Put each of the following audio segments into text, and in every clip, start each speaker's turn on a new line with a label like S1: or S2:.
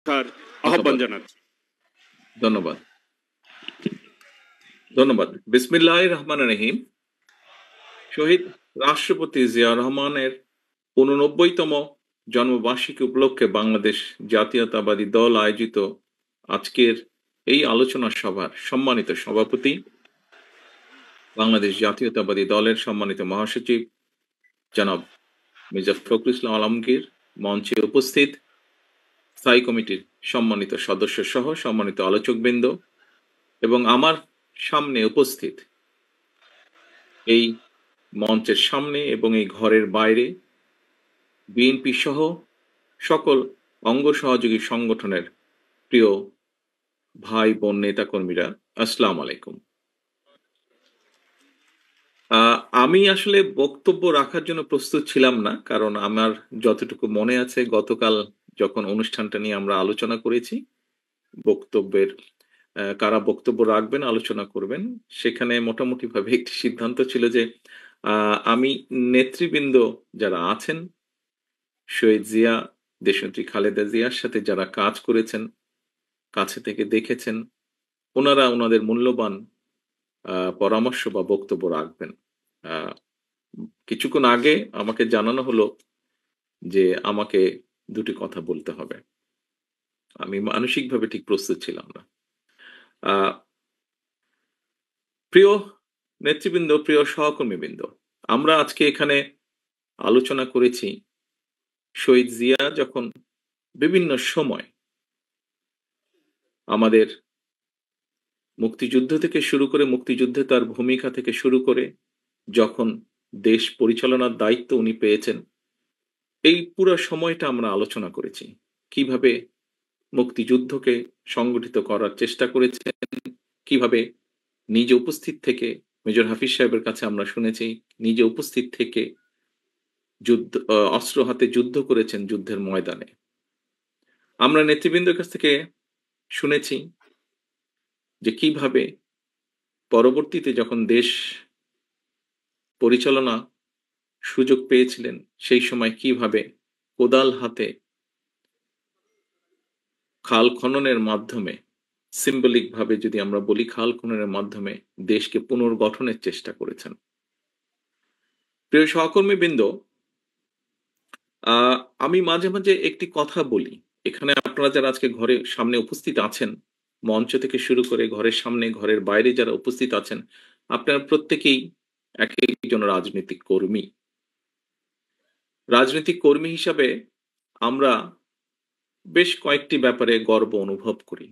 S1: আহ্বান জানাচ্ছি।
S2: ধন্যবাদ ধন্যবাদ। বিসমিল্লাহির রহমানির রহিম। শহীদ রাষ্ট্রপতি জিয়া রহমানের 89তম জন্মবার্ষিকী উপলক্ষে বাংলাদেশ জাতীয়তাবাদী দল আয়োজিত আজকের এই আলোচনা সভার সম্মানিত সভাপতি, বাংলাদেশ জাতীয়তাবাদী দলের সম্মানিত মহাসচিব জনাব মির্জা ফখরুল ইসলাম আলমগীর, মঞ্চে উপস্থিত স্থায়ী কমিটির সম্মানিত সদস্য সহ সম্মানিত আলোচকবৃন্দ এবং আমার সামনে উপস্থিত এই মঞ্চের সামনে এবং এই ঘরের বাইরে বিএনপি সহ সকল অঙ্গ সহযোগী সংগঠনের প্রিয় ভাই বোন নেতাকর্মীরা, আসসালামু আলাইকুম। আমি আসলে বক্তব্য রাখার জন্য প্রস্তুত ছিলাম না, কারণ আমার যতটুকু মনে আছে গতকাল যখন অনুষ্ঠানটা নিয়ে আমরা আলোচনা করেছি, বক্তব্যের কারা বক্তব্য রাখবেন, আলোচনা করবেন, সেখানে মোটামুটিভাবে একটি সিদ্ধান্ত ছিল যে আমি নেতৃবৃন্দ যারা আছেন, শহীদ জিয়া, দেশনেত্রী খালেদা জিয়ার সাথে যারা কাজ করেছেন, কাছে থেকে দেখেছেন, ওনারা ওনাদের মূল্যবান পরামর্শ বা বক্তব্য রাখবেন। কিছুক্ষণ আগে আমাকে জানানো হলো যে আমাকে দুটি কথা বলতে হবে। আমি মানসিকভাবে ঠিক প্রস্তুত ছিলাম না। প্রিয় নেতৃবৃন্দ, প্রিয় সহকর্মীবৃন্দ, আমরা আজকে এখানে আলোচনা করেছি শহীদ জিয়া যখন বিভিন্ন সময় আমাদের মুক্তিযুদ্ধ থেকে শুরু করে, মুক্তিযুদ্ধে তার ভূমিকা থেকে শুরু করে যখন দেশ পরিচালনার দায়িত্ব উনি পেয়েছেন, এই পুরো সময়টা আমরা আলোচনা করেছি। কিভাবে মুক্তিযুদ্ধকে সংগঠিত করার চেষ্টা করেছেন, কিভাবে নিজে উপস্থিত থেকে, মেজর হাফিজ সাহেবের কাছে আমরা শুনেছি, নিজে উপস্থিত থেকে যুদ্ধ, অস্ত্র হাতে যুদ্ধ করেছেন যুদ্ধের ময়দানে। আমরা নেতৃবৃন্দের কাছ থেকে শুনেছি যে কিভাবে পরবর্তীতে যখন দেশ পরিচালনা সুযোগ পেয়েছিলেন, সেই সময় কিভাবে কোদাল হাতে খাল খননের মাধ্যমে, সিম্বলিক ভাবে যদি আমরা বলি, খাল খননের মাধ্যমে দেশকে পুনর্গঠনের চেষ্টা করেছেন। প্রিয় সহকর্মীবৃন্দ, আমি মাঝে মাঝে একটি কথা বলি, এখানে আপনারা যারা আজকে ঘরের সামনে উপস্থিত আছেন, মঞ্চ থেকে শুরু করে ঘরের সামনে, ঘরের বাইরে যারা উপস্থিত আছেন, আপনারা প্রত্যেকেই এক একজন রাজনৈতিক কর্মী। রাজনৈতিক কর্মী হিসাবে আমরা বেশ কয়েকটি ব্যাপারে গর্ব অনুভব করি।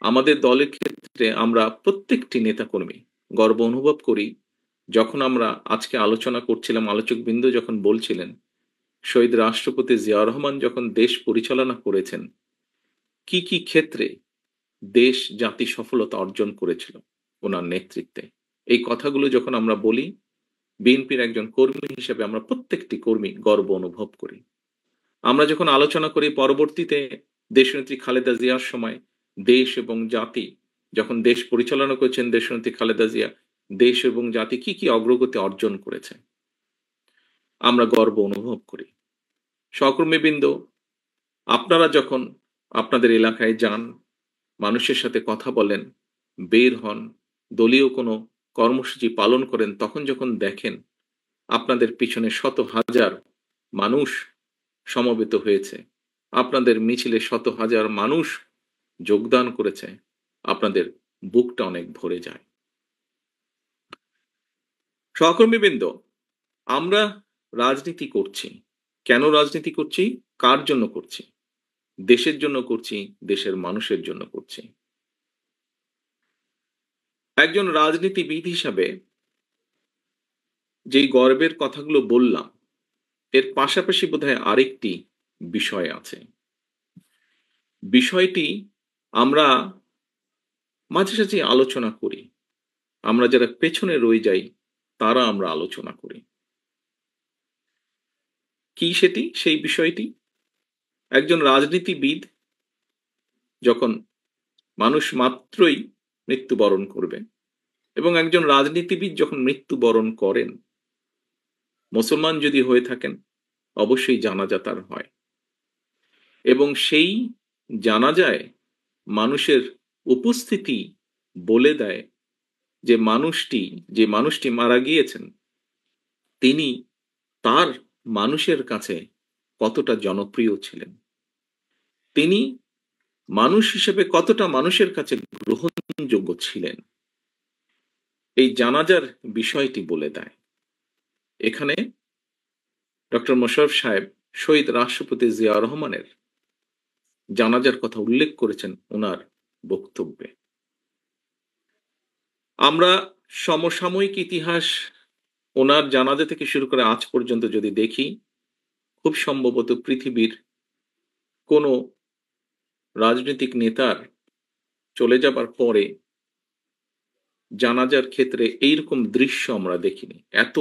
S2: আমাদের দলের ক্ষেত্রে আমরা প্রত্যেকটি নেতাকর্মী গর্ব অনুভব করি। যখন আমরা আজকে আলোচনা করছিলাম, আলোচকবৃন্দ যখন বলছিলেন শহীদ রাষ্ট্রপতি জিয়া রহমান যখন দেশ পরিচালনা করেছেন, কি কি ক্ষেত্রে দেশ জাতি সফলতা অর্জন করেছিল ওনার নেতৃত্বে, এই কথাগুলো যখন আমরা বলি, বিএনপির একজন কর্মী হিসেবে আমরা প্রত্যেকটি কর্মী গর্ব অনুভব করি। আমরা যখন আলোচনা করি পরবর্তীতে দেশনেত্রী খালেদা জিয়ার সময় দেশ এবং জাতি, যখন দেশ পরিচালনা করেছেন দেশনেত্রী খালেদা জিয়া, দেশ এবং জাতি কি কি অগ্রগতি অর্জন করেছে, আমরা গর্ব অনুভব করি। সহকর্মীবৃন্দ, আপনারা যখন আপনাদের এলাকায় যান, মানুষের সাথে কথা বলেন, বের হন, দলীয় কোনো কর্মসূচি পালন করেন, তখন যখন দেখেন আপনাদের পিছনে শত হাজার মানুষ সমবেত হয়েছে, আপনাদের মিছিলে শত হাজার মানুষ যোগদান করেছে, আপনাদের বুকটা অনেক ভরে যায়। সহকর্মীবৃন্দ, আমরা রাজনীতি করছি, কেন রাজনীতি করছি, কার জন্য করছি? দেশের জন্য করছি, দেশের মানুষের জন্য করছি। একজন রাজনীতিবিদ হিসাবে যেই গর্বের কথাগুলো বললাম, এর পাশাপাশি বোধহয় আরেকটি বিষয় আছে। বিষয়টি আমরা মাঝে সাঝে আলোচনা করি, আমরা যারা পেছনে রয়ে যাই তারা আমরা আলোচনা করি। কি সেটি? সেই বিষয়টি, একজন রাজনীতিবিদ যখন মানুষ মাত্রই মৃত্যুবরণ করবে, এবং একজন রাজনীতিবিদ যখন মৃত্যুবরণ করেন, মুসলমান যদি হয়ে থাকেন অবশ্যই জানাজা তার হয়, এবং সেই জানাজায় মানুষের উপস্থিতি বলে দেয় যে মানুষটি মারা গিয়েছেন তিনি তার মানুষের কাছে কতটা জনপ্রিয় ছিলেন, তিনি মানুষ হিসেবে কতটা মানুষের কাছে গ্রহণযোগ্য ছিলেন, এই জানাজার বিষয়টি বলে দেয়। এখানে ডক্টর মোশাররফ সাহেব শহীদ রাষ্ট্রপতি জিয়া রহমানের জানাজার কথা উল্লেখ করেছেন ওনার বক্তব্যে। আমরা সমসাময়িক ইতিহাস ওনার জানাজা থেকে শুরু করে আজ পর্যন্ত যদি দেখি, খুব সম্ভবত পৃথিবীর কোনো রাজনৈতিক নেতার চলে যাবার পরে জানাজার ক্ষেত্রে এইরকম দৃশ্য আমরা দেখিনি, এত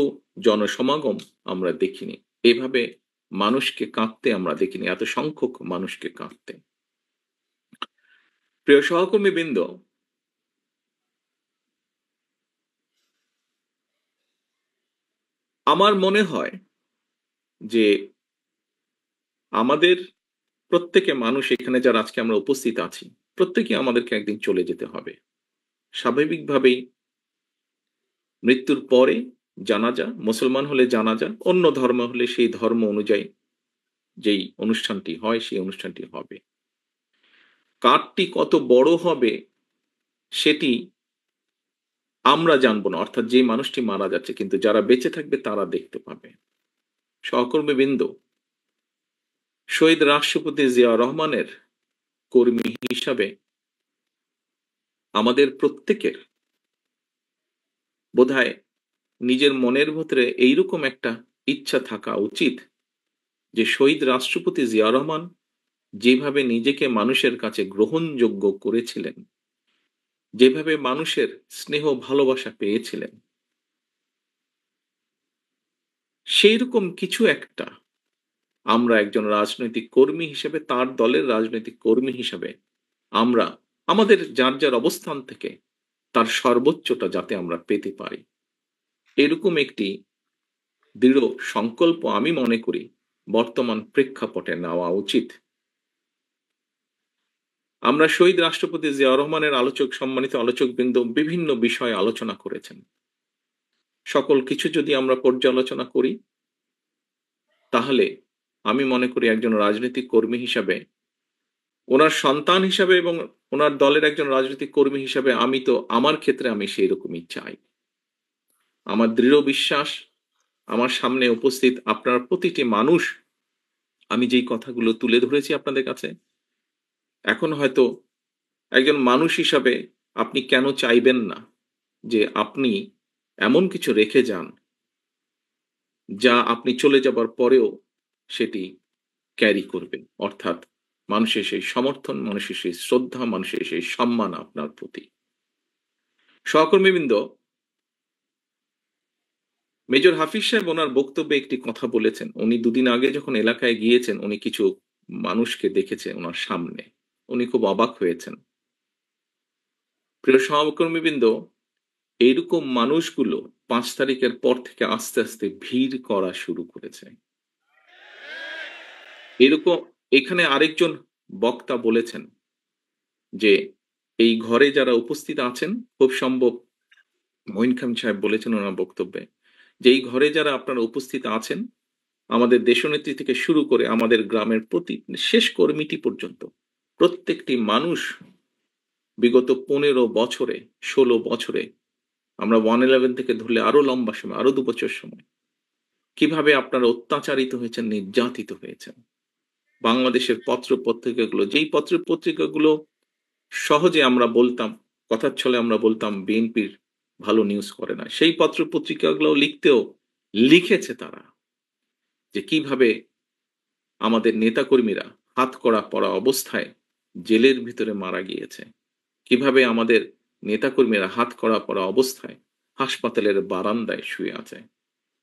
S2: জনসমাগম আমরা দেখিনি, এভাবে মানুষকে কাঁদতে আমরা দেখিনি, এত সংখ্যক মানুষকে কাঁদতে। প্রিয় সহকর্মী বৃন্দ, আমার মনে হয় যে আমাদের প্রত্যেকে মানুষ, এখানে যারা আজকে আমরা উপস্থিত আছি, প্রত্যেকে আমাদেরকে একদিন চলে যেতে হবে। স্বাভাবিকভাবেই মৃত্যুর পরে জানাজা, মুসলমান হলে জানাজা, অন্য ধর্ম হলে সেই ধর্ম অনুযায়ী যেই অনুষ্ঠানটি হয় সেই অনুষ্ঠানটি হবে। কারটি কত বড় হবে সেটি আমরা জানবো না, অর্থাৎ যে মানুষটি মারা যাচ্ছে, কিন্তু যারা বেঁচে থাকবে তারা দেখতে পাবে। সহকর্মীবৃন্দ, শহীদ রাষ্ট্রপতি জিয়া রহমানের কর্মী হিসাবে আমাদের প্রত্যেকের বোধহয় নিজের মনের ভেতরে এইরকম একটা ইচ্ছা থাকা উচিত যে শহীদ রাষ্ট্রপতি জিয়া রহমান যেভাবে নিজেকে মানুষের কাছে গ্রহণযোগ্য করেছিলেন, যেভাবে মানুষের স্নেহ ভালোবাসা পেয়েছিলেন, সেই রকম কিছু একটা আমরা একজন রাজনৈতিক কর্মী হিসেবে, তার দলের রাজনৈতিক কর্মী হিসেবে আমরা আমাদের যার যার অবস্থান থেকে তার সর্বোচ্চটা যাতে আমরা পেতে পারি, এরকম একটি দৃঢ় সংকল্প আমি মনে করি বর্তমান প্রেক্ষাপটে নেওয়া উচিত। আমরা শহীদ রাষ্ট্রপতি জিয়া রহমানের সম্মানিত আলোচকবৃন্দ বিভিন্ন বিষয়ে আলোচনা করেছেন। সকল কিছু যদি আমরা পর্যালোচনা করি, তাহলে আমি মনে করি একজন রাজনৈতিক কর্মী হিসাবে, ওনার সন্তান হিসাবে এবং ওনার দলের একজন রাজনৈতিক কর্মী হিসাবে আমি তো আমার ক্ষেত্রে আমি সেই রকমই চাই। আমার দৃঢ় বিশ্বাস, আমার সামনে উপস্থিত আপনার প্রতিটি মানুষ, আমি যেই কথাগুলো তুলে ধরেছি আপনাদের কাছে, এখন হয়তো একজন মানুষ হিসাবে আপনি কেন চাইবেন না যে আপনি এমন কিছু রেখে যান যা আপনি চলে যাবার পরেও সেটি ক্যারি করবে, অর্থাৎ মানুষের সেই সমর্থন, মানুষের সেই শ্রদ্ধা, মানুষের সেই সম্মান আপনার প্রতি। সহকর্মীবৃন্দ, মেজর হাফিজ সাহেব ওনার বক্তব্যে একটি কথা বলেছেন। উনি দুদিন আগে যখন এলাকায় গিয়েছেন, উনি কিছু মানুষকে দেখেছেন ওনার সামনে, উনি খুব অবাক হয়েছেন। প্রিয় সহকর্মীবৃন্দ, এইরকম মানুষগুলো 5 তারিখের পর থেকে আস্তে আস্তে ভিড় করা শুরু করেছে। এরকম এখানে আরেকজন বক্তা বলেছেন যে এই ঘরে যারা উপস্থিত আছেন, খুব সম্ভব মঈন খান সাহেব বলেছেন ওনার বক্তব্যে যে এই ঘরে যারা আপনারা উপস্থিত আছেন, আমাদের দেশনেত্রী থেকে শুরু করে আমাদের গ্রামের প্রতি শেষ কর্মীটি পর্যন্ত প্রত্যেকটি মানুষ বিগত 15 বছরে, 16 বছরে, আমরা 111 থেকে ধরলে আরো লম্বা সময়, আরো 2 বছর সময়, কিভাবে আপনারা অত্যাচারিত হয়েছেন, নির্যাতিত হয়েছেন। বাংলাদেশের পত্র পত্রিকাগুলো, যেই পত্র পত্রিকাগুলো সহজে আমরা বলতাম, কথার ছলে আমরা বলতাম বিএনপির ভালো নিউজ করে না, সেই পত্র পত্রিকাগুলো লিখেছে তারা যে কিভাবে আমাদের নেতাকর্মীরা হাতকড়া পরা অবস্থায় জেলের ভিতরে মারা গিয়েছে, কিভাবে আমাদের নেতাকর্মীরা হাতকড়া পরা অবস্থায় হাসপাতালের বারান্দায় শুয়ে আছে।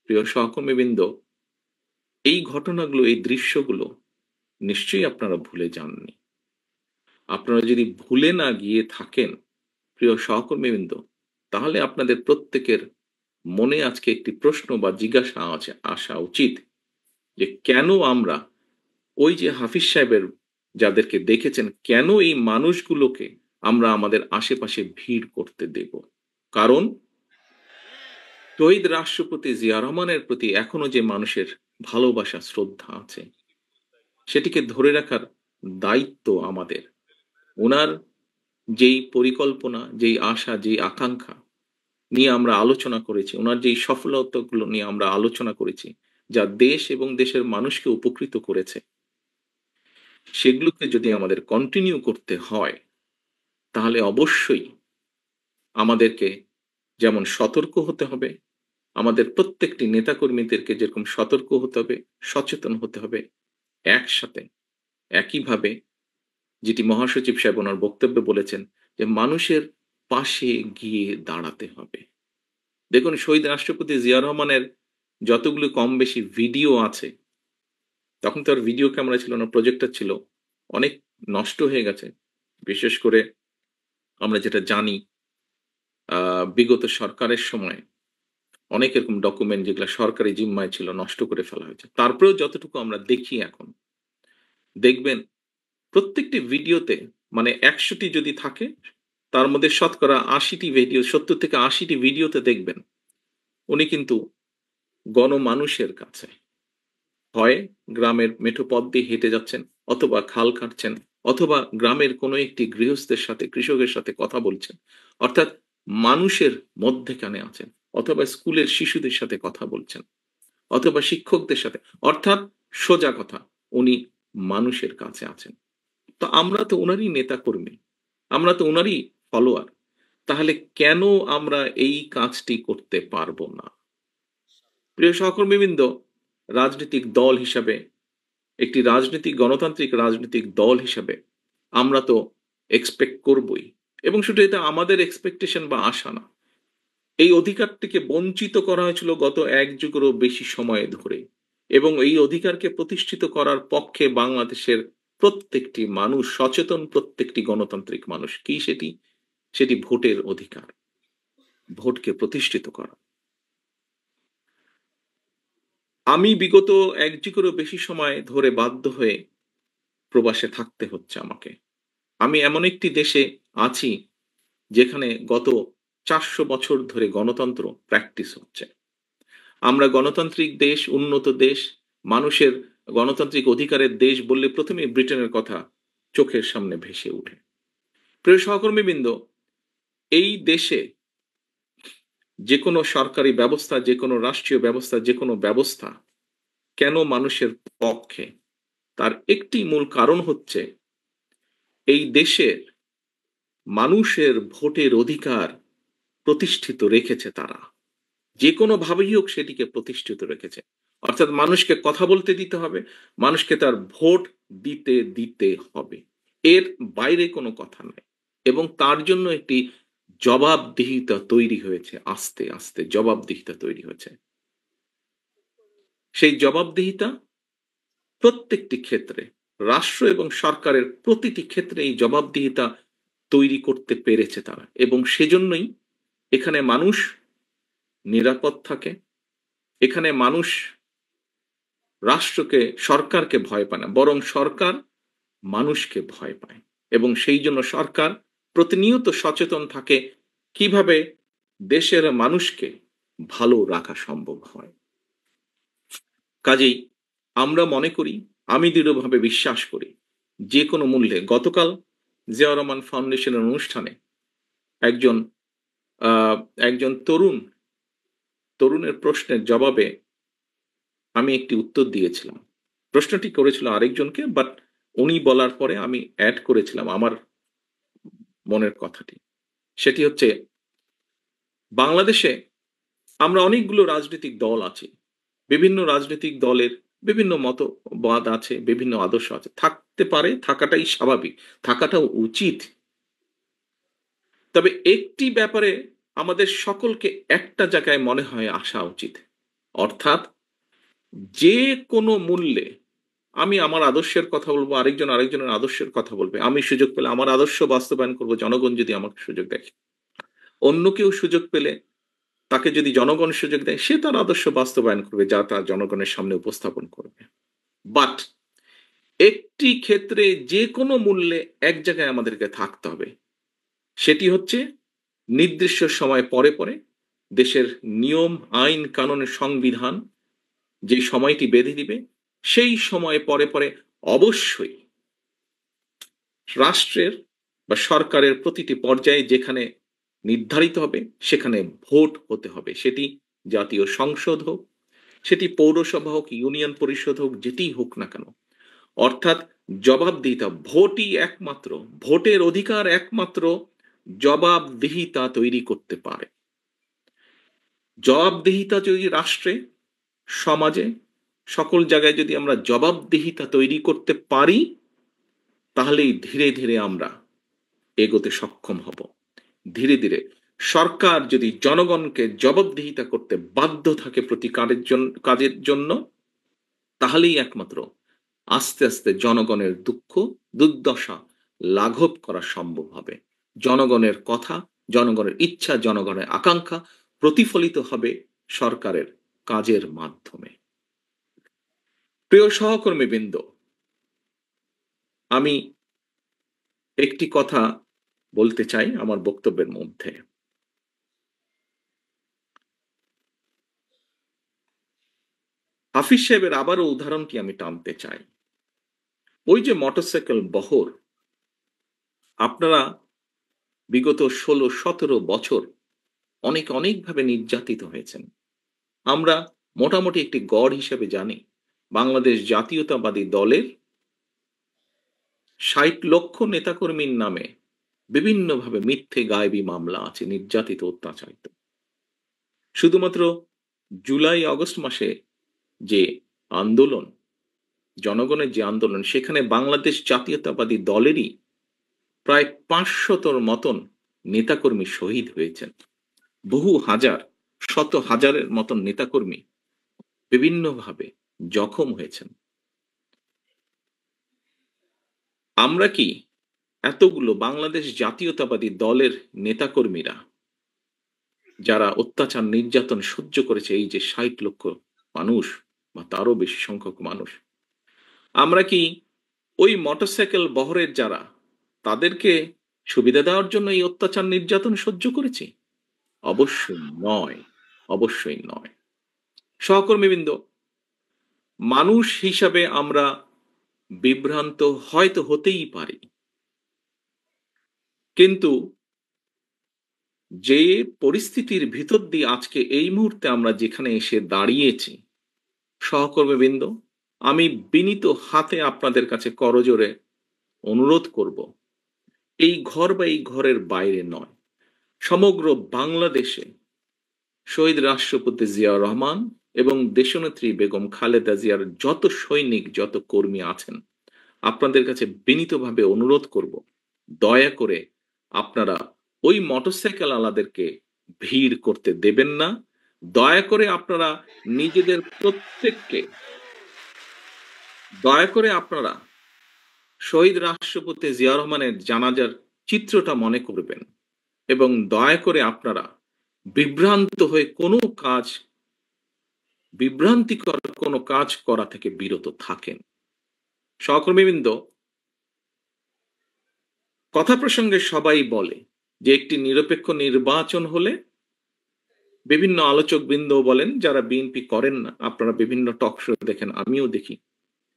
S2: প্রিয় সহকর্মীবৃন্দ, এই ঘটনাগুলো, এই দৃশ্যগুলো নিশ্চয়ই আপনারা ভুলে যাননি। আপনারা যদি ভুলে না গিয়ে থাকেন প্রিয় সহকর্মীবৃন্দ, তাহলে আপনাদের প্রত্যেকের মনে আজকে একটি প্রশ্ন বা জিজ্ঞাসা আসা উচিত যে কেন আমরা ওই যে হাফিজ সাহেবের যাদেরকে দেখেছেন, কেন এই মানুষগুলোকে আমরা আমাদের আশেপাশে ভিড় করতে দেব? কারণ শহীদ রাষ্ট্রপতি জিয়া রহমানের প্রতি এখনো যে মানুষের ভালোবাসা, শ্রদ্ধা আছে, সেটিকে ধরে রাখার দায়িত্ব আমাদের। উনার যেই পরিকল্পনা, যেই আশা, যেই আকাঙ্ক্ষা নিয়ে আমরা আলোচনা করেছি, উনার যেই সফলতাগুলো নিয়ে আমরা আলোচনা করেছি, যা দেশ এবং দেশের মানুষকে উপকৃত করেছে, সেগুলোকে যদি আমাদের কন্টিনিউ করতে হয়, তাহলে অবশ্যই আমাদেরকে যেমন সতর্ক হতে হবে, আমাদের প্রত্যেকটি নেতাকর্মীদেরকে যেরকম সতর্ক হতে হবে, সচেতন হতে হবে, একসাথে একইভাবে যেটি মহাসচিব সাহেব ওনার বক্তব্যে বলেছেন যে মানুষের পাশে গিয়ে দাঁড়াতে হবে। দেখুন, শহীদ রাষ্ট্রপতি জিয়া রহমানের যতগুলো কম বেশি ভিডিও আছে, তখন তো আর ভিডিও ক্যামেরা ছিল না, প্রজেক্টর ছিল, অনেক নষ্ট হয়ে গেছে। বিশেষ করে আমরা যেটা জানি, বিগত সরকারের সময় অনেক এরকম ডকুমেন্ট যেগুলা সরকারি জিম্মায় ছিল নষ্ট করে ফেলা হয়েছে। তারপরেও যতটুকু আমরা দেখি এখন, দেখবেন প্রত্যেকটি ভিডিওতে, মানে ১০০ টি যদি থাকে, তার মধ্যে শতকরা ৮০ টি ভিডিও, ৭০ থেকে ৮০ টি ভিডিওতে দেখবেন উনি কিন্তু গণমানুষের কাছে, হয় গ্রামের মেঠো পথ দিয়ে হেঁটে যাচ্ছেন, অথবা খাল কাটছেন, অথবা গ্রামের কোনো একটি গৃহস্থের সাথে, কৃষকের সাথে কথা বলছেন। অর্থাৎ মানুষের মধ্যেখানে আছেন, অথবা স্কুলের শিশুদের সাথে কথা বলছেন, অথবা শিক্ষকদের সাথে। অর্থাৎ সোজা কথা, উনি মানুষের কাছে আছেন। তো আমরা তো উনারই নেতাকর্মী, আমরা তো উনারই ফলোয়ার। তাহলে কেন আমরা এই কাজটি করতে পারবো না? প্রিয় সহকর্মীবৃন্দ, রাজনৈতিক দল হিসাবে, একটি গণতান্ত্রিক রাজনৈতিক দল হিসাবে আমরা তো এক্সপেক্ট করবই, এবং শুধু এটা আমাদের এক্সপেকটেশন বা আশা না। এই অধিকারটিকে বঞ্চিত করা হয়েছিল গত ১ যুগেরও বেশি সময় ধরে, এবং এই অধিকারকে প্রতিষ্ঠিত করার পক্ষে বাংলাদেশের প্রত্যেকটি মানুষ সচেতন, প্রত্যেকটি গণতান্ত্রিক মানুষ। কি সেটি? সেটি ভোটের অধিকার, ভোটকে প্রতিষ্ঠিত করা। আমি বিগত ১ যুগেরও বেশি সময় ধরে বাধ্য হয়ে প্রবাসে থাকতে হচ্ছে আমাকে। আমি এমন একটি দেশে আছি যেখানে গত ৪০০ বছর ধরে গণতন্ত্র প্র্যাকটিস হচ্ছে। আমরা গণতান্ত্রিক দেশ, উন্নত দেশ, মানুষের গণতান্ত্রিক অধিকারের দেশ বললে ১ম এই ব্রিটেনের কথা চোখের সামনে ভেসে ওঠে। প্রিয় সহকর্মীবৃন্দ, এই দেশে যেকোনো সরকারি ব্যবস্থা, যেকোনো রাষ্ট্রীয় ব্যবস্থা, যেকোনো ব্যবস্থা কেন মানুষের পক্ষে? তার একটি মূল কারণ হচ্ছে, এই দেশের মানুষের ভোটের অধিকার প্রতিষ্ঠিত রেখেছে তারা। যেকোনোভাবেই হোক সেটিকে প্রতিষ্ঠিত রেখেছে। অর্থাৎ মানুষকে কথা বলতে দিতে হবে, মানুষকে তার ভোট দিতে দিতে হবে। এর বাইরে কোনো কথা নাই। এবং তার জন্য একটি জবাবদিহিতা তৈরি হয়েছে, আস্তে, আস্তে জবাবদিহিতা তৈরি হয়েছে। সেই জবাবদিহিতা প্রত্যেকটি ক্ষেত্রে, রাষ্ট্র এবং সরকারের প্রতিটি ক্ষেত্রে এই জবাবদিহিতা তৈরি করতে পেরেছে তারা, এবং সেজন্যই এখানে মানুষ নিরাপদ থাকে। এখানে মানুষ রাষ্ট্রকে, সরকারকে ভয় পায় না, বরং সরকার মানুষকে ভয় পায়। এবং সেই জন্য সরকার প্রতিনিয়ত সচেতন থাকে কিভাবে দেশের মানুষকে ভালো রাখা সম্ভব হয়। কাজেই আমরা মনে করি, আমি দৃঢ়ভাবে বিশ্বাস করি, যে কোনো মূল্যে, গতকাল জিয়াউর রহমান ফাউন্ডেশনের অনুষ্ঠানে একজন আহ, একজন তরুণের প্রশ্নের জবাবে আমি একটি উত্তর দিয়েছিলাম। প্রশ্নটি করেছিল আরেকজনকে, বাট উনি বলার পরে আমি অ্যাড করেছিলাম আমার মনের কথাটি। সেটি হচ্ছে, বাংলাদেশে আমরা অনেকগুলো রাজনৈতিক দল আছি। বিভিন্ন রাজনৈতিক দলের বিভিন্ন মতবাদ আছে, বিভিন্ন আদর্শ আছে, থাকতে পারে, থাকাটাই স্বাভাবিক, থাকাটাও উচিত। তবে একটি ব্যাপারে আমাদের সকলকে একটা জায়গায় মনে হয় আসা উচিত। অর্থাৎ যে কোনো মূল্যে, আমি আমার আদর্শের কথা বলবো, আরেকজনের আদর্শের কথা বলবে, আমি সুযোগ পেলে আমার আদর্শ বাস্তবায়ন করব, জনগণ যদি আমাকে সুযোগ দেয়। অন্য কেউ সুযোগ পেলে, তাকে যদি জনগণ সুযোগ দেয়, সে তার আদর্শ বাস্তবায়ন করবে, যা তার জনগণের সামনে উপস্থাপন করবে। বাট একটি ক্ষেত্রে যে কোনো মূল্যে এক জায়গায় আমাদেরকে থাকতে হবে, সেটি হচ্ছে নির্দিষ্ট সময় পরে পরে দেশের নিয়ম আইন কানুনের সংবিধান যে সময়টি বেঁধে দিবে সেই সময় পরে পরে অবশ্যই রাষ্ট্রের বা সরকারের প্রতিটি পর্যায়ে যেখানে নির্ধারিত হবে সেখানে ভোট হতে হবে। সেটি জাতীয় সংসদ হোক, সেটি পৌরসভা হোক, ইউনিয়ন পরিষদ হোক, যেটিই হোক না কেন। অর্থাৎ জবাবদিহিতা, ভোটই একমাত্র, ভোটের অধিকার একমাত্র জবাবদিহিতা তৈরি করতে পারে। জবাবদিহিতা যদি রাষ্ট্রে, সমাজে, সকল জায়গায় যদি আমরা জবাবদিহিতা তৈরি করতে পারি, তাহলেই ধীরে ধীরে আমরা এগোতে সক্ষম হব। ধীরে ধীরে সরকার যদি জনগণকে জবাবদিহিতা করতে বাধ্য থাকে প্রতি কাজের জন্য, তাহলেই একমাত্র আস্তে আস্তে জনগণের দুঃখ দুর্দশা লাঘব করা সম্ভব হবে। জনগণের কথা, জনগণের ইচ্ছা, জনগণের আকাঙ্ক্ষা প্রতিফলিত হবে সরকারের কাজের মাধ্যমে। প্রিয় সহকর্মীবৃন্দ, আমি একটি কথা বলতে চাই আমার বক্তব্যের মধ্যে। হাফিজ সাহেবের আবারও উদাহরণটি আমি টানতে চাই। ওই যে মোটরসাইকেল বহর, আপনারা বিগত 16-17 বছর অনেকভাবে নির্যাতিত হয়েছেন। আমরা মোটামুটি একটি গড় হিসেবে জানি বাংলাদেশ জাতীয়তাবাদী দলের 60 লক্ষ নেতাকর্মীর নামে বিভিন্নভাবে মিথ্যে গায়েবী মামলা আছে, নির্যাতিত অত্যাচারিত। শুধুমাত্র জুলাই আগস্ট মাসে যে আন্দোলন, জনগণের যে আন্দোলন, সেখানে বাংলাদেশ জাতীয়তাবাদী দলেরই প্রায় 500-র মতন নেতাকর্মী শহীদ হয়েছেন। বহু হাজার, শত হাজারের মতন নেতাকর্মী বিভিন্নভাবে জখম হয়েছেন। আমরা কি এতগুলো বাংলাদেশ জাতীয়তাবাদী দলের নেতাকর্মীরা যারা অত্যাচার নির্যাতন সহ্য করেছে, এই যে 60 লক্ষ মানুষ বা তারও বেশি সংখ্যক মানুষ, আমরা কি ওই মোটরসাইকেল বহরের যারা, তাদেরকে সুবিধা দেওয়ার জন্য এই অত্যাচার নির্যাতন সহ্য করেছি? অবশ্যই নয়, অবশ্যই নয়। সহকর্মীবৃন্দ, মানুষ হিসাবে আমরা বিভ্রান্ত হয়তো হতেই পারি, কিন্তু যে পরিস্থিতির ভিতর দিয়ে আজকে এই মুহূর্তে আমরা যেখানে এসে দাঁড়িয়েছি, সহকর্মীবৃন্দ, আমি বিনীত হাতে আপনাদের কাছে করজোড়ে অনুরোধ করব, এই ঘর বা এই ঘরের বাইরে নয়, সমগ্র বাংলাদেশে শহীদ রাষ্ট্রপতি জিয়াউর রহমান এবং দেশনেত্রী বেগম খালেদা জিয়ার যত সৈনিক, যত কর্মী আছেন, আপনাদের কাছে বিনীতভাবে অনুরোধ করব, দয়া করে আপনারা ওই মোটরসাইকেল আলাদেরকে ভিড় করতে দেবেন না। দয়া করে আপনারা নিজেদের প্রত্যেককে, দয়া করে আপনারা শহীদ রাষ্ট্রপতি জিয়াউর রহমানের জানাজার চিত্রটা মনে করবেন এবং দয়া করে আপনারা বিভ্রান্ত হয়ে কোনো কাজ, বিভ্রান্তিকর কোনো কাজ করা থেকে বিরত থাকেন। সহকর্মীবৃন্দ, কথা প্রসঙ্গে সবাই বলে যে একটি নিরপেক্ষ নির্বাচন হলে, বিভিন্ন আলোচক বৃন্দ বলেন যারা বিএনপি করেন না, আপনারা বিভিন্ন টক শো দেখেন, আমিও দেখি,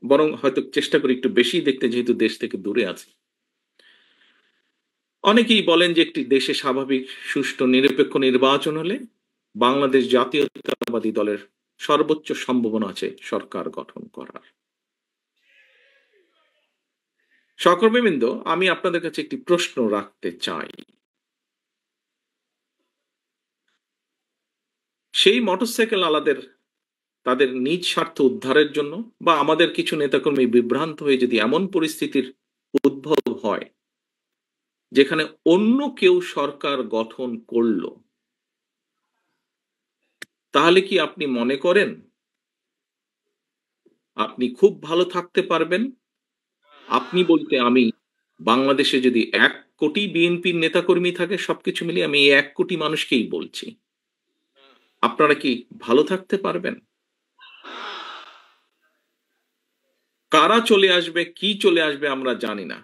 S2: বরং হয়তো চেষ্টা করি একটু বেশি দেখতে, যেহেতু দেশ থেকে দূরে আছি। অনেকেই বলেন যে একটি দেশে স্বাভাবিক সুষ্ঠু নিরপেক্ষ নির্বাচন হলে বাংলাদেশ জাতীয়তাবাদী দলের সর্বোচ্চ সম্ভাবনা আছে সরকার গঠন করার। সহকর্মীবৃন্দ, আমি আপনাদের কাছে একটি প্রশ্ন রাখতে চাই। সেই মোটরসাইকেল আলাদের তাদের নিজ স্বার্থ উদ্ধারের জন্য বা আমাদের কিছু নেতাকর্মী বিভ্রান্ত হয়ে যদি এমন পরিস্থিতির উদ্ভব হয় যেখানে অন্য কেউ সরকার গঠন করলো, তাহলে কি আপনি মনে করেন আপনি খুব ভালো থাকতে পারবেন? আপনি বলতে আমি, বাংলাদেশে যদি 1 কোটি বিএনপির নেতাকর্মী থাকে, সবকিছু মিলিয়ে আমি এই 1 কোটি মানুষকেই বলছি, আপনারা কি ভালো থাকতে পারবেন? কারা চলে আসবে, কি চলে আসবে আমরা জানি না।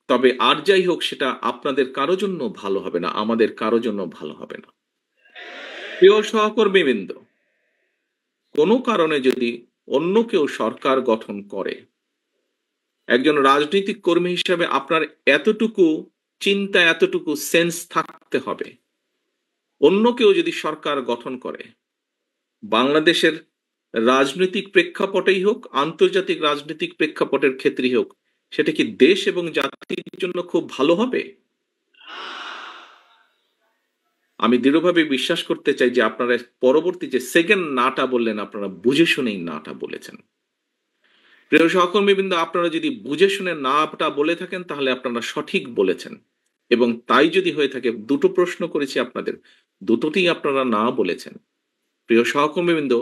S2: তবে আর যাই হোক, সেটা আপনাদের কারো জন্য ভালো হবে না, আমাদের কারো জন্য ভালো হবে না। প্রিয় সহকর্মীবৃন্দ, কোনো কারণে যদি অন্য কেউ সরকার গঠন করে, একজন রাজনৈতিক কর্মী হিসেবে আপনার এতটুকু চিন্তা, এতটুকু সেন্স থাকতে হবে, অন্য কেউ যদি সরকার গঠন করে, বাংলাদেশের রাজনৈতিক প্রেক্ষাপটেই হোক, আন্তর্জাতিক রাজনৈতিক প্রেক্ষাপটের ক্ষেত্রেই হোক, সেটা কি দেশ এবং জাতির জন্য খুব ভালো হবে? আমি দৃঢ়ভাবে বিশ্বাস করতে চাই যে আপনারা পরবর্তী যে সেকেন্ড নাটা বললেন, আপনারা বুঝে শুনেই নাটা বলেছেন। প্রিয় সহকর্মীবৃন্দ, আপনারা যদি বুঝে শুনে নাটা বলে থাকেন, তাহলে আপনারা সঠিক বলেছেন। এবং তাই যদি হয়ে থাকে, দুটো প্রশ্ন করেছি আপনাদের, দুটোতেই আপনারা না বলেছেন। প্রিয় সহকর্মীবৃন্দ,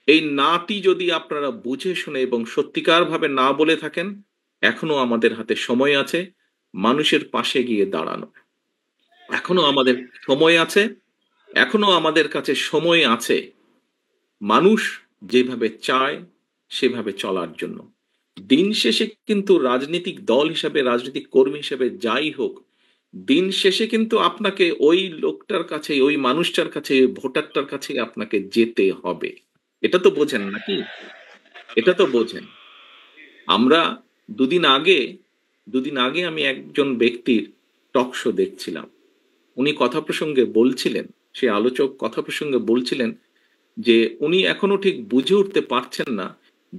S2: এই নাটি যদি আপনারা বুঝে শুনে এবং সত্যিকারভাবে না বলে থাকেন, এখনো আমাদের হাতে সময় আছে মানুষের পাশে গিয়ে দাঁড়ানো। এখনো আমাদের সময় আছে, এখনো আমাদের কাছে সময় আছে মানুষ যেভাবে চায় সেভাবে চলার জন্য। দিন শেষে কিন্তু রাজনৈতিক দল হিসাবে, রাজনৈতিক কর্মী হিসাবে যাই হোক, দিন শেষে কিন্তু আপনাকে ওই লোকটার কাছে, ওই মানুষটার কাছে, ওই ভোটারটার কাছে আপনাকে যেতে হবে। এটা তো বোঝেন নাকি? এটা তো বোঝেন। আমরা দুদিন আগে দুদিন আগে আমি একজন ব্যক্তির টক শো দেখছিলাম। উনি কথা প্রসঙ্গে বলছিলেন, সেই আলোচক কথা প্রসঙ্গে বলছিলেন যে উনি এখনো ঠিক বুঝে উঠতে পারছেন না,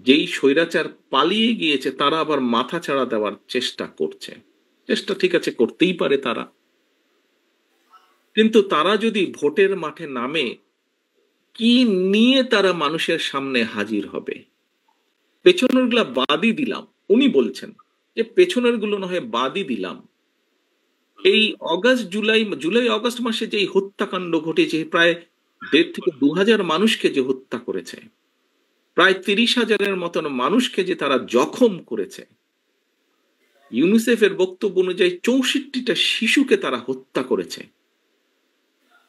S2: যেই স্বৈরাচার পালিয়ে গিয়েছে তারা আবার মাথাচাড়া দেওয়ার চেষ্টা করছে। চেষ্টা ঠিক আছে, করতেই পারে তারা, কিন্তু তারা যদি ভোটের মাঠে নামে, কি নিয়ে তারা মানুষের সামনে হাজির হবে? পেছনের গুলা বাদই দিলাম, উনি বলছেন যে পেছনের গুলো না হয় বাদই দিলাম, এই অগাস্ট জুলাই জুলাই অগাস্ট মাসে যে হত্যাকাণ্ড ঘটেছে, প্রায় ১.৫ থেকে ২,০০০ মানুষকে যে হত্যা করেছে, প্রায় ৩০,০০০-এর মতন মানুষকে যে তারা জখম করেছে, ইউনিসেফের বক্তব্য অনুযায়ী ৬৪টা শিশুকে তারা হত্যা করেছে,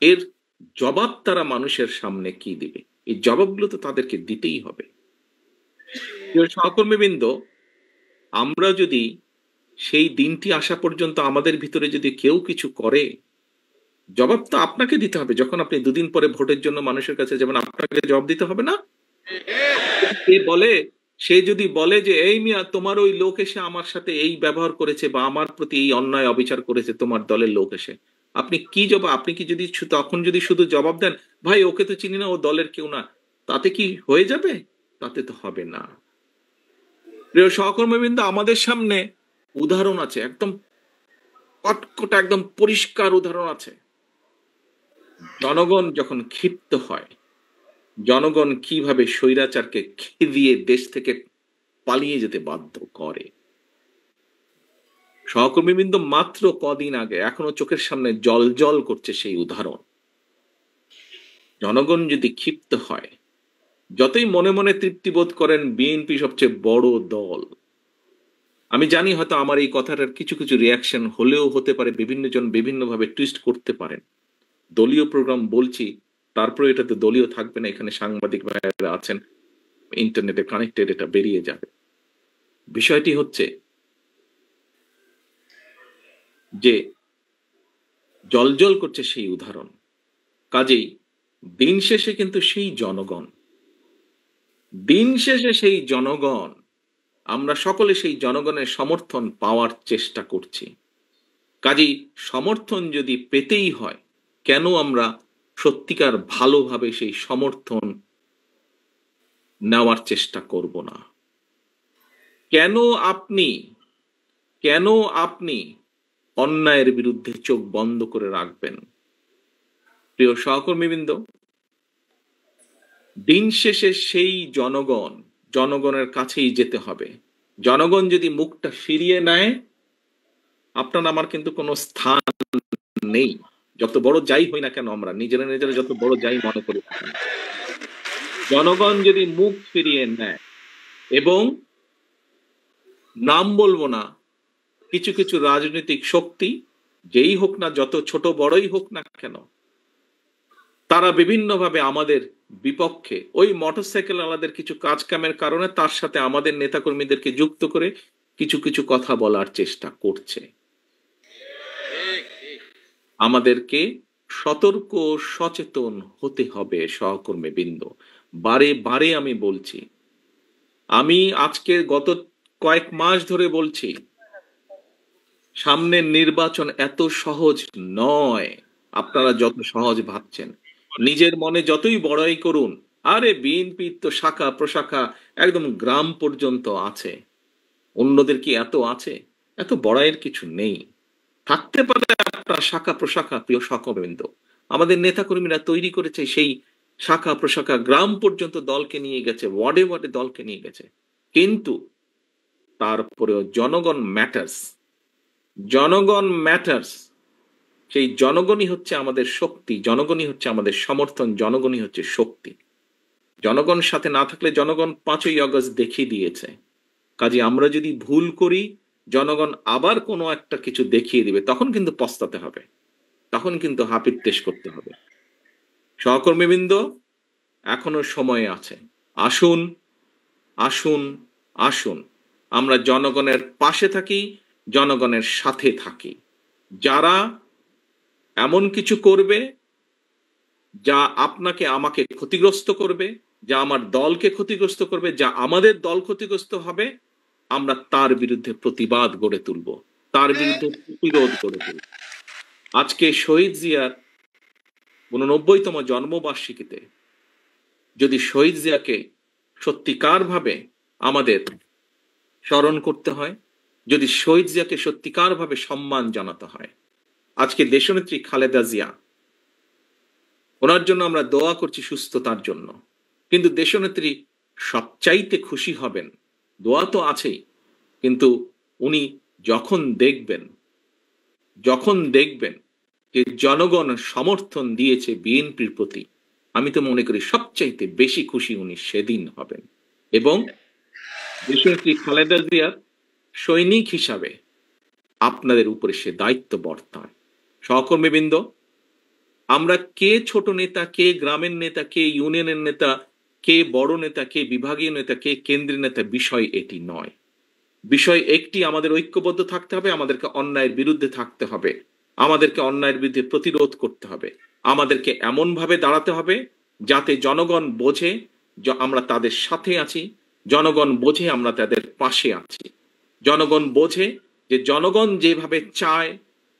S2: এর জবাব তারা মানুষের সামনে কি দিবে? এই জবাবগুলো তো তাদেরকে দিতেই হবে। প্রিয় সহকর্মীবৃন্দ, আমরা যদি সেই দিনটি আসা পর্যন্ত আমাদের ভিতরে যদি কেউ কিছু করে, জবাব তো আপনাকে দিতে হবে। যখন আপনি দুদিন পরে ভোটের জন্য মানুষের কাছে যাবেন, আপনাকে জবাব দিতে হবে না? সে বলে সে যদি বলে যে এই মিয়া, তোমার ওই লোক এসে আমার সাথে এই ব্যবহার করেছে বা আমার প্রতি এই অন্যায় অবিচার করেছে, তোমার দলের লোক এসে, আপনি কি জবাব, আপনি কি যদি তখন যদি শুধু জবাব দেন, ভাই ওকে তো চিনি না, ও দলের কেউ না, তাতে কি হয়ে যাবে? তাতে তো হবে না। প্রিয় সহকর্মীবৃন্দ, আমাদের সামনে উদাহরণ আছে, একদম কটকটা একদম পরিষ্কার উদাহরণ আছে। জনগণ যখন ক্ষিপ্ত হয়, জনগণ কিভাবে স্বৈরাচারকে খেদিয়ে দেশ থেকে পালিয়ে যেতে বাধ্য করে। সহকর্মীবৃন্দ, মাত্র কদিন আগে, এখনো চোখের সামনে জ্বলজ্বল করছে সেই উদাহরণ। জনগণ যদি ক্ষিপ্ত হয়, যতই মনে মনে তৃপ্তি বোধ করেন বিএনপি সবচেয়ে বড় দল, আমি জানি হয়তো আমার এই কথাটার কিছু কিছু রিয়াকশন হলেও হতে পারে, বিভিন্ন জন বিভিন্নভাবে টুইস্ট করতে পারেন। দলীয় প্রোগ্রাম বলছি, তারপরে এটা তো দলীয় থাকবে না, এখানে সাংবাদিক ভাইয়েরা আছেন, ইন্টারনেটে কানেক্টেড, এটা বেরিয়ে যাবে। বিষয়টি হচ্ছে যে জ্বলজ্বল করছে সেই উদাহরণ, কাজেই দিন শেষে কিন্তু সেই জনগণ, দিন শেষে সেই জনগণ, আমরা সকলে সেই জনগণের সমর্থন পাওয়ার চেষ্টা করছি। কাজেই সমর্থন যদি পেতেই হয়, কেন আমরা সত্যিকার ভালোভাবে সেই সমর্থন নেওয়ার চেষ্টা করব না? কেন আপনি কেন আপনি অন্যায়ের বিরুদ্ধে চোখ বন্ধ করে রাখবেন? প্রিয় সহকর্মীবৃন্দ, দিন শেষে সেই জনগণ, জনগণের কাছেই যেতে হবে। জনগণ যদি মুখটা ফিরিয়ে নেয়, আপনার আমার কিন্তু কোনো স্থান নেই। যত বড় যাই হই না কেন, আমরা নিজেরা নিজেরা যত বড় যাই মনে করি না কেন, জনগণ যদি মুখ ফিরিয়ে নেয়, এবং নাম বলবো না, কিছু কিছু রাজনৈতিক শক্তি, যেই হোক না, যত ছোট বড়ই হোক না কেন, তারা বিভিন্নভাবে আমাদের বিপক্ষে ওই মোটরসাইকেল আলাদের কিছু কাজ কামের কারণে তার সাথে আমাদের নেতাকর্মীদেরকে যুক্ত করে কিছু কিছু কথা বলার চেষ্টা করছে। আমাদেরকে সতর্ক সচেতন হতে হবে সহকর্মীবৃন্দ। বারে বারে আমি বলছি, আমি আজকে গত কয়েক মাস ধরে বলছি, সামনের নির্বাচন এত সহজ নয় আপনারা যত সহজ ভাবছেন। নিজের মনে যতই বড়াই করুন, আরে বিএনপির তো শাখা প্রশাখা একদম গ্রাম পর্যন্ত আছে, অন্যদের কি এত আছে? এত বড়াইয়ের কিছু নেই। থাকতে পারে আপনার শাখা প্রশাখা, প্রিয় সহকর্মীবৃন্দ, আমাদের নেতাকর্মীরা তৈরি করেছে সেই শাখা প্রশাখা, গ্রাম পর্যন্ত দলকে নিয়ে গেছে, ওয়ার্ডে ওয়ার্ডে দলকে নিয়ে গেছে, কিন্তু তারপরেও জনগণ ম্যাটার্স। জনগণ ম্যাটার্স। সেই জনগণই হচ্ছে আমাদের শক্তি, জনগণই হচ্ছে আমাদের সমর্থন, জনগণই হচ্ছে শক্তি। জনগণ সাথে না থাকলে জনগণ 5ই আগস্ট দেখিয়ে দিয়েছে। কাজে আমরা যদি ভুল করি, জনগণ আবার কোনো একটা কিছু দেখিয়ে দিবে, তখন কিন্তু পস্তাতে হবে, তখন কিন্তু হাপিত্তেশ করতে হবে। সহকর্মীবৃন্দ, এখনো সময় আছে। আসুন, আসুন, আসুন, আমরা জনগণের পাশে থাকি, জনগণের সাথে থাকি। যারা এমন কিছু করবে যা আপনাকে আমাকে ক্ষতিগ্রস্ত করবে, যা আমার দলকে ক্ষতিগ্রস্ত করবে, যা আমাদের দল ক্ষতিগ্রস্ত হবে, আমরা তার বিরুদ্ধে প্রতিবাদ গড়ে তুলব, তার বিরুদ্ধে প্রতিরোধ গড়ে তুলব। আজকে শহীদ জিয়ার 89তম জন্মবার্ষিকীতে যদি শহীদ জিয়াকে সত্যিকার ভাবে আমাদের স্মরণ করতে হয়, যদি শহীদ জিয়াকে সত্যিকার ভাবে সম্মান জানাতে হয়, আজকে দেশনেত্রী খালেদা জিয়া, ওনার জন্য আমরা দোয়া করছি সুস্থতার জন্য, কিন্তু দেশনেত্রী সবচাইতে খুশি হবেন, দোয়া তো আছেই, কিন্তু উনি যখন দেখবেন যে জনগণ সমর্থন দিয়েছে বিএনপির প্রতি, আমি তো মনে করি সবচাইতে বেশি খুশি উনি সেদিন হবেন। এবং দেশনেত্রী খালেদা জিয়ার সৈনিক হিসাবে আপনাদের উপরে সে দায়িত্ব বর্তায়। সহকর্মীবৃন্দ, আমরা কে ছোট নেতা, কে গ্রামের নেতা, কে ইউনিয়নের নেতা, কে বড় নেতা, কে বিভাগীয় নেতা, কে কেন্দ্রীয় নেতা, বিষয় এটি নয়। বিষয় একটি, আমাদের ঐক্যবদ্ধ থাকতে হবে, আমাদেরকে অন্যায়ের বিরুদ্ধে থাকতে হবে, আমাদেরকে অন্যায়ের বিরুদ্ধে প্রতিরোধ করতে হবে, আমাদেরকে এমন ভাবে দাঁড়াতে হবে যাতে জনগণ বোঝে যে আমরা তাদের সাথে আছি, জনগণ বোঝে আমরা তাদের পাশে আছি, জনগণ বোঝে যে জনগণ যেভাবে চায়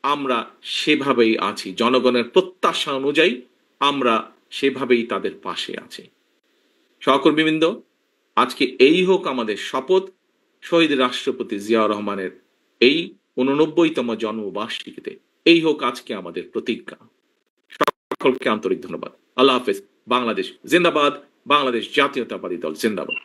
S2: আমরা সেভাবেই আছি, জনগণের প্রত্যাশা অনুযায়ী আমরা সেভাবেই তাদের পাশে আছি। সহকর্মীবৃন্দ, আজকে এই হোক আমাদের শপথ, শহীদ রাষ্ট্রপতি জিয়াউর রহমানের এই 89তম জন্মবার্ষিকীতে এই হোক আজকে আমাদের প্রতিজ্ঞা। সকলকে আন্তরিক ধন্যবাদ। আল্লাহ হাফেজ। বাংলাদেশ জিন্দাবাদ। বাংলাদেশ জাতীয়তাবাদী দল জিন্দাবাদ।